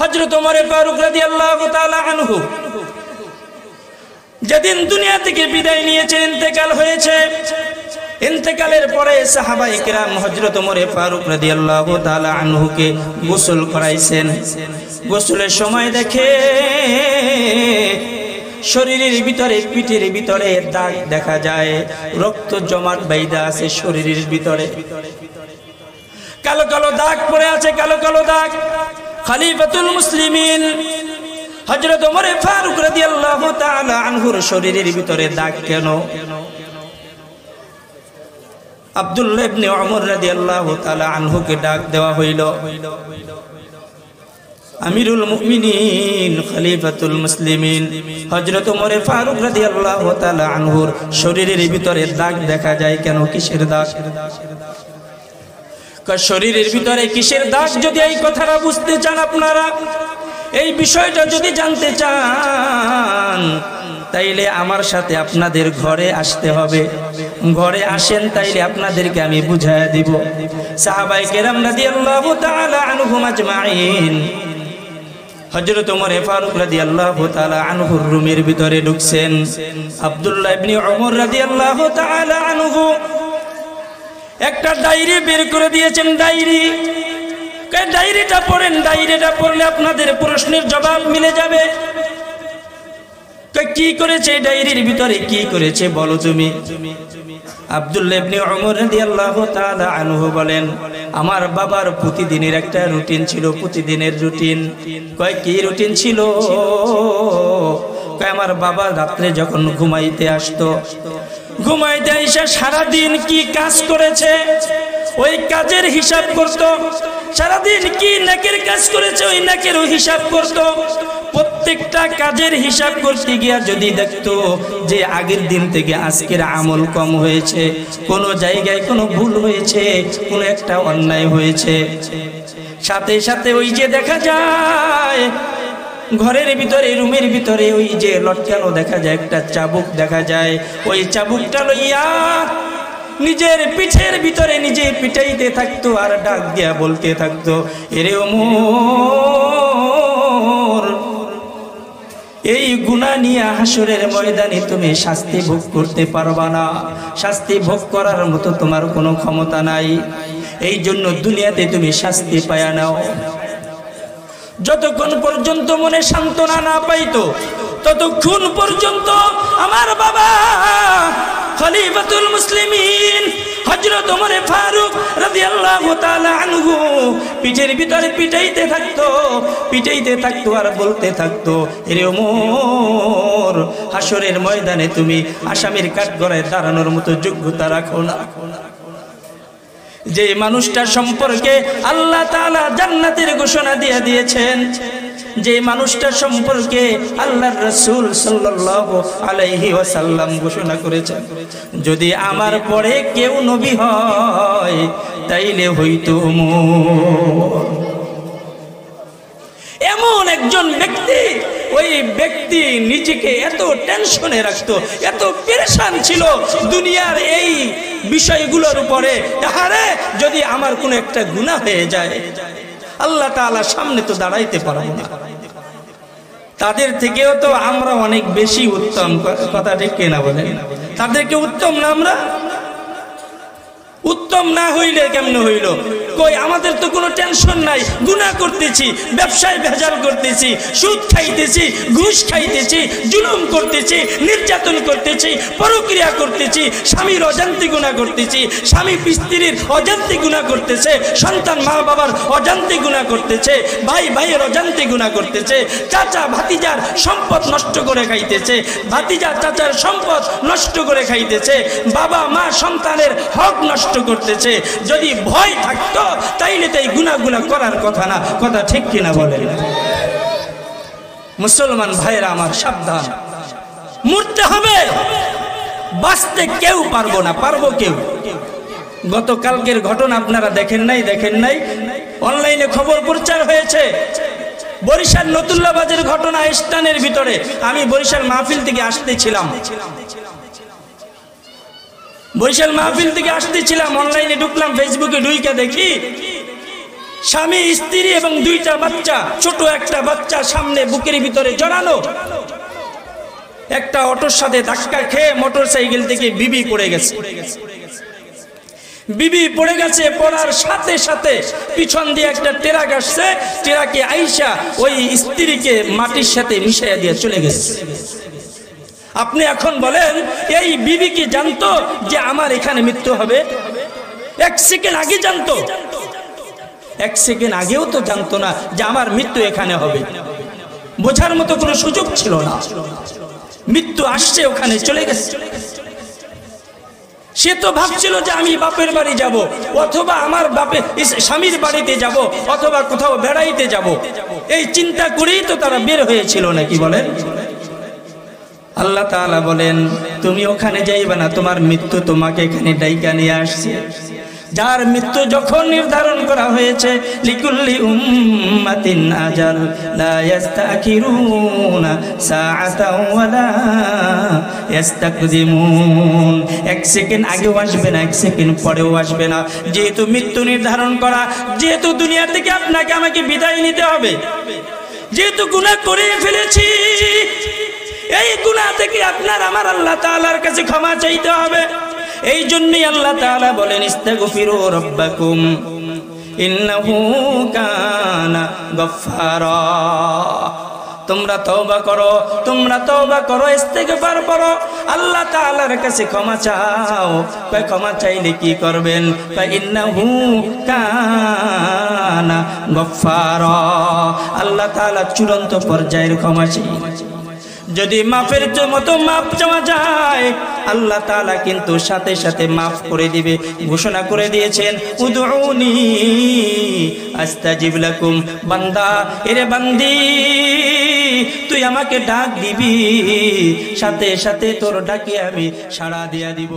হযরত ওমর ফারুক রাদিয়াল্লাহু তাআলা আনহু যেদিন দুনিয়া থেকে বিদায় নিয়েছেন, ইন্তেকাল হয়েছে, ইন্তেকালের পরে সাহাবায়ে কিরাম হযরত ওমর ফারুক রাদিয়াল্লাহু তাআলা আনহুকে গোসল করাইছেন। গোসলের সময় দেখে শরীরের ভিতরে, পিঠের ভিতরে দাগ দেখা যায়, রক্ত জমাট বাইদা আছে শরীরের ভিতরে, কালো কালো দাগ পড়ে আছে, কালো কালো দাগ। খলিফাতুল মুসলিমিন হযরত ওমর ফারুক রাদিয়াল্লাহু তাআলা আনহুর শরীরের ভিতরে দাগ কেন? আব্দুল্লাহ ইবনে ওমর রাদিয়াল্লাহু তাআলা আনহুকে ডাক দেওয়া হইল। আমিরুল মুমিনিন খলিফাতুল মুসলিমিন হযরত ওমর ফারুক রাদিয়াল্লাহু তাআলা আনহুর শরীরের ভিতরে দাগ দেখা যায় কেন? কিসের দাগ? শরীরের ভিতরে কিসের দাগ? যদি এই কথাটা বুঝতে চান, আপনারা এই বিষয়টা যদি জানতে চান, তাইলে আমার সাথে আপনাদের ঘরে আসতে হবে। ঘরে আসেন, তাইলে আপনাদেরকে আমি বুঝাইয়া দিব। সাহাবায়ে কেরাম রাদিয়াল্লাহু তাআলা আনহুম আজমাইন হযরত ওমর ফারুক রাদিয়াল্লাহু তাআলা আনহুর রুমের ভিতরে ঢুকছেন। আব্দুল্লাহ ইবনে ওমর রাদিয়াল্লাহু তাআলা আনহু একটা ডায়েরি বের করে দিয়েছেন। ডায়েরিটা পড়েন, ডায়েরিটা পড়লে আপনাদের প্রশ্নের জবাব মিলে যাবে। কি করেছে ডায়েরির ভিতরে, কি করেছে বলো তুমি? আব্দুল্লাহ ইবনে ওমর রাদিয়াল্লাহু তাআলা আনহু বলেন, আমার বাবার প্রতিদিনের একটা রুটিন ছিল, প্রতিদিনের রুটিন। কয় কি রুটিন ছিল? কয় আমার বাবা রাত্রে যখন ঘুমাইতে আসতো, ঘুমাইতে এসে সারাদিন কি কাজ করেছে ওই কাজের হিসাব করত। সারাদিন কি নেকের কাজ করেছে ওই নেকেরও হিসাব করত। প্রত্যেকটা কাজের হিসাব করতে গিয়া যদি দেখতো যে আগের দিন থেকে আজকের আমল কম হয়েছে, কোনো জায়গায় কোনো ভুল হয়েছে, কোনো একটা অন্যায় হয়েছে, সাথে সাথে ওই যে দেখা যায় ঘরের ভিতরে, রুমের ভিতরে ওই যে লটকানো দেখা যায় একটা চাবুক দেখা যায়, ওই চাবুকটা লইয়া নিজের পিঠের ভিতরে নিজে পিটাইতে থাকতো আর ডাক দিয়া বলতে থাকতো, এরে ওমর, এই গুনাহ নিয়ে হাসরের ময়দানে তুমি শাস্তি ভোগ করতে পারবা না, শাস্তি ভোগ করার মতো তোমার কোনো ক্ষমতা নাই, এই জন্য দুনিয়াতে তুমি শাস্তি পায়া নাও। যতক্ষণ পর্যন্ত মনে সান্ত্বনা না পাইতো ততক্ষণ পর্যন্ত আমার বাবা খলিফাতুল মুসলিমিন হযরত ওমর ফারুক রাদিয়াল্লাহু তাআলা আনহু পিঠের ভিতরে পিটাইতে থাকতো আর বলতে থাকতো, এরে ওমর, হাসরের ময়দানে তুমি আসামির কাঠগড়ায় দাঁড়ানোর মতো যোগ্যতা রাখো না। যে মানুষটা সম্পর্কে আল্লাহ তাআলা জান্নাতের ঘোষণা দিয়ে দিয়েছেন, যে মানুষটা সম্পর্কে আল্লাহর রাসূল সাল্লাল্লাহু আলাইহি ওয়াসাল্লাম ঘোষণা করেছেন, যদি আমার পরে কেউ নবী হয় তাইলে হইতো এমন একজন ব্যক্তি। ওই ব্যক্তি নিজেকে এত টেনশনে রাখতো, এত পেরেশান ছিল দুনিয়ার এই বিষয়গুলোর উপরে, আরে যদি আমার কোনো একটা গুনাহ হয়ে যায় আল্লাহ তাআলার সামনে তো দাঁড়াইতে পারবো না। তাদের থেকেও তো আমরা অনেক বেশি উত্তম, কথা ঠিক কিনা বলেন? তাদেরকে উত্তম না আমরা? উত্তম না হইলে কেমনে হইল? কই আমাদের তো কোনো টেনশন নাই, গুনাহ করতেছি, ব্যবসায় ভেজাল করতেছি, সুদ খাইতেছি, ঘুষ খাইতেছি, জুলুম করতেছি, নির্যাতন করতেছি, পরক্রিয়া করতেছি, স্বামীর অজান্তে গুনাহ করতেছি, স্বামী স্ত্রীর অজান্তে গুনাহ করতেছে, সন্তান মা বাবার অজান্তে গুনাহ করতেছে, ভাই ভাইয়ের অজান্তে গুনাহ করতেছে, চাচা ভাতিজার সম্পদ নষ্ট করে খাইতেছে, ভাতিজা চাচার সম্পদ নষ্ট করে খাইতেছে, বাবা মা সন্তানের হক নষ্ট করতেছে। যদি ভয় থাকতো তাইলে তো এই গুনাহগুলো করার কথা না, কথা ঠিক কিনা বলেন? মুসলমান ভাইরা আমার, সাবধান, মরতে হবে, বাঁচতে কেউ পারবো না। পারবো কেউ? গতকালকের ঘটনা আপনারা দেখেন নাই? অনলাইনে খবর প্রচার হয়েছে, বরিশাল নতুল্লাহ বাজারের ঘটনা, স্থানের ভিতরে। আমি বরিশাল মাহফিল থেকে আসতেছিলাম, অনলাইনে ঢুকলাম, ফেসবুকে ঢুইকা দেখি স্বামী স্ত্রী এবং দুইটা বাচ্চা, ছোট একটা বাচ্চা সামনে বুকের ভিতরে জড়ানো। একটা অটোর সাথে ধাক্কা খেয়ে মোটরসাইকেল থেকে বিবি পড়ে গেছে। বিবি পড়ে গেছে, পড়ার সাথে সাথে পিছন দিয়ে একটা ট্রাক আসছে, ট্রাকে আইসা ওই স্ত্রীকে মাটির সাথে মিশাইয়া দিয়ে চলে গেছে। আপনি এখন বলেন, এই বিবি কি জানতো যে আমার এখানে মৃত্যু হবে? এক সেকেন্ড আগে জানতো? এক সেকেন্ড আগেও তো জানতো না যে আমার মৃত্যু এখানে হবে। বোঝার মতো কোনো সুযোগ ছিল না। মৃত্যু আসছে, ওখানে চলে গেছে। সে তো ভাবছিল যে আমি বাপের বাড়ি যাব, অথবা আমার বাপের স্বামীর বাড়িতে যাব, অথবা কোথাও বেড়াইতে যাব। এই চিন্তা করেই তো তারা বের হয়েছিল, নাকি বলেন? আল্লাহ তাআলা বলেন, তুমি ওখানে যাইবে না, তোমার মৃত্যু তোমাকে এখানে ডাইকা নিয়ে আসছে। যার মৃত্যু যখন নির্ধারণ করা হয়েছে, লিকুল্লি উম্মাতিন আজাল লা ইস্তাখিরুনা সাআতাও ওয়ালা ইস্তাকদিমুন। এক সেকেন্ড আগেও আসবে না, এক সেকেন্ড পরেও আসবে না। যেহেতু মৃত্যু নির্ধারণ করা, যেহেতু দুনিয়া থেকে আপনাকে আমাকে বিদায় নিতে হবে, যেহেতু গুনাহ করে ফেলেছি, এই গুনাহ থেকে আপনার আমার আল্লাহ তাআলার কাছে ক্ষমা চাইতে হবে। এই জন্যই আল্লাহ তাআলা বলেন, ইস্তাগফিরু রাব্বাকুম ইন্নাহু কানা গফফারা। তোমরা তওবা করো, তোমরা তওবা করো, ইস্তিগফার করো, আল্লাহ তাআলার কাছে ক্ষমা চাও। ক্ষমা চাইলে কি করবেন? ইন্নাহু কানা গফফারা। আল্লাহ তাআলা চূড়ান্ত পর্যায়ের ক্ষমাশীল। যদি মাফের মতো মাফ চাওয়া যায়, আল্লাহ তাআলা কিন্তু সাথে সাথে মাফ করে দিবে। ঘোষণা করে দিয়েছেন, উদউনি আস্তাজিব লাকুম। বান্দা, এরে বান্দি, তুই আমাকে ডাক দিবি, সাথে সাথে তোর ডাকে আমি সাড়া দিয়া দিব।